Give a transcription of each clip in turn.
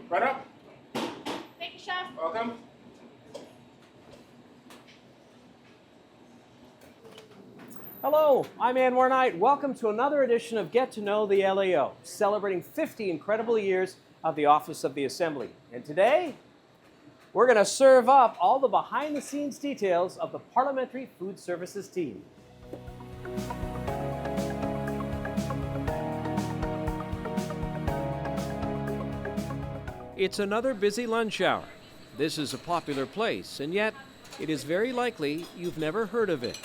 Right up. Thank you, Chef. Welcome. Hello, I'm Anwar Knight. Welcome to another edition of Get to Know the LAO, celebrating 50 incredible years of the Office of the Assembly. And today, we're going to serve up all the behind-the-scenes details of the Parliamentary Food Services team. It's another busy lunch hour. This is a popular place, and yet it is very likely you've never heard of it.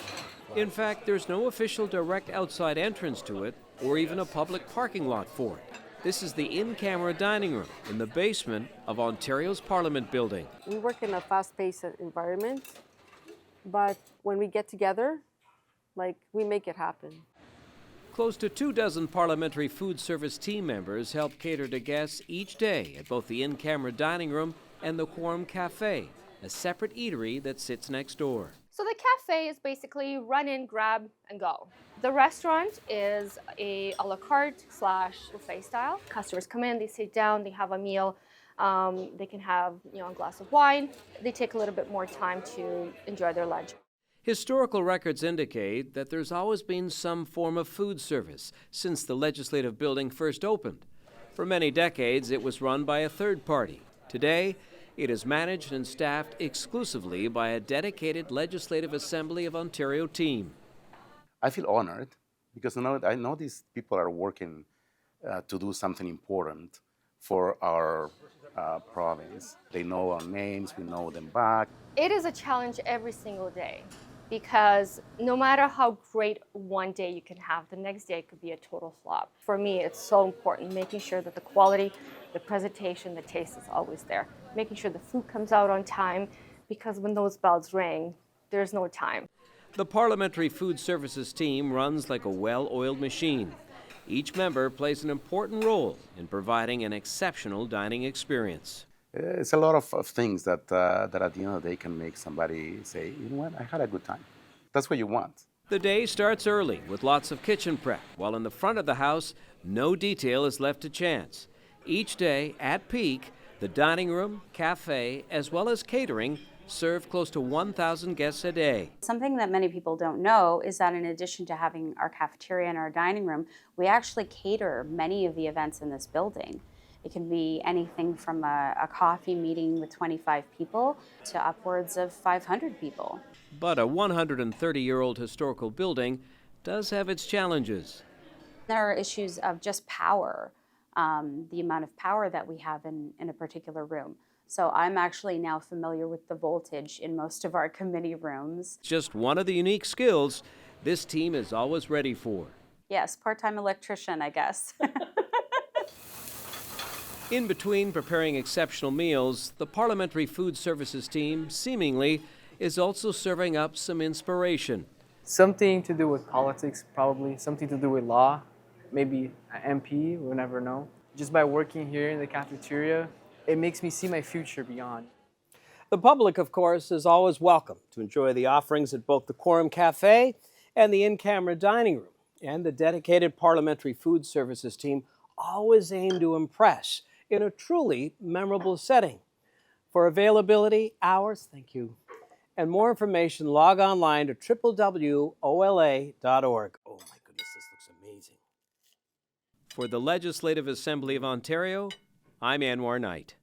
In fact, there's no official direct outside entrance to it or even a public parking lot for it. This is the in-camera dining room in the basement of Ontario's Parliament building. We work in a fast-paced environment, but when we get together, we make it happen. Close to 24 Parliamentary Food Service team members help cater to guests each day at both the in-camera dining room and the Quorum Cafe, a separate eatery that sits next door. So the cafe is basically run in, grab, and go. The restaurant is a la carte / buffet style. Customers come in, they sit down, they have a meal. They can have a glass of wine. They take a little bit more time to enjoy their lunch. Historical records indicate that there's always been some form of food service since the legislative building first opened. For many decades, it was run by a third party. Today, it is managed and staffed exclusively by a dedicated Legislative Assembly of Ontario team. I feel honored because I know these people are working to do something important for our province. They know our names, we know them back. It is a challenge every single day because no matter how great one day you can have, the next day it could be a total flop. For me, it's so important making sure that the quality, the presentation, the taste is always there. Making sure the food comes out on time, because when those bells ring, there's no time. The Parliamentary Food Services team runs like a well-oiled machine. Each member plays an important role in providing an exceptional dining experience. It's a lot of things that at the end of the day can make somebody say, you know what, I had a good time. That's what you want. The day starts early with lots of kitchen prep, while in the front of the house, no detail is left to chance. Each day, at peak, the dining room, cafe, as well as catering serve close to 1,000 guests a day. Something that many people don't know is that in addition to having our cafeteria and our dining room, we actually cater many of the events in this building. It can be anything from a coffee meeting with 25 people to upwards of 500 people. But a 130-year-old historical building does have its challenges. There are issues of just power. The amount of power that we have in a particular room. So I'm actually now familiar with the voltage in most of our committee rooms. Just one of the unique skills this team is always ready for. Yes, part-time electrician, I guess. In between preparing exceptional meals, the Parliamentary Food Services team seemingly is also serving up some inspiration. Something to do with politics, probably. Something to do with law. Maybe an MP, we'll never know. Just by working here in the cafeteria, it makes me see my future beyond. The public, of course, is always welcome to enjoy the offerings at both the Quorum Cafe and the in-camera dining room. And the dedicated Parliamentary Food Services team always aim to impress in a truly memorable setting. For availability, hours, thank you, and more information, log online to www.ola.org. Oh my goodness, this looks amazing. For the Legislative Assembly of Ontario, I'm Anwar Knight.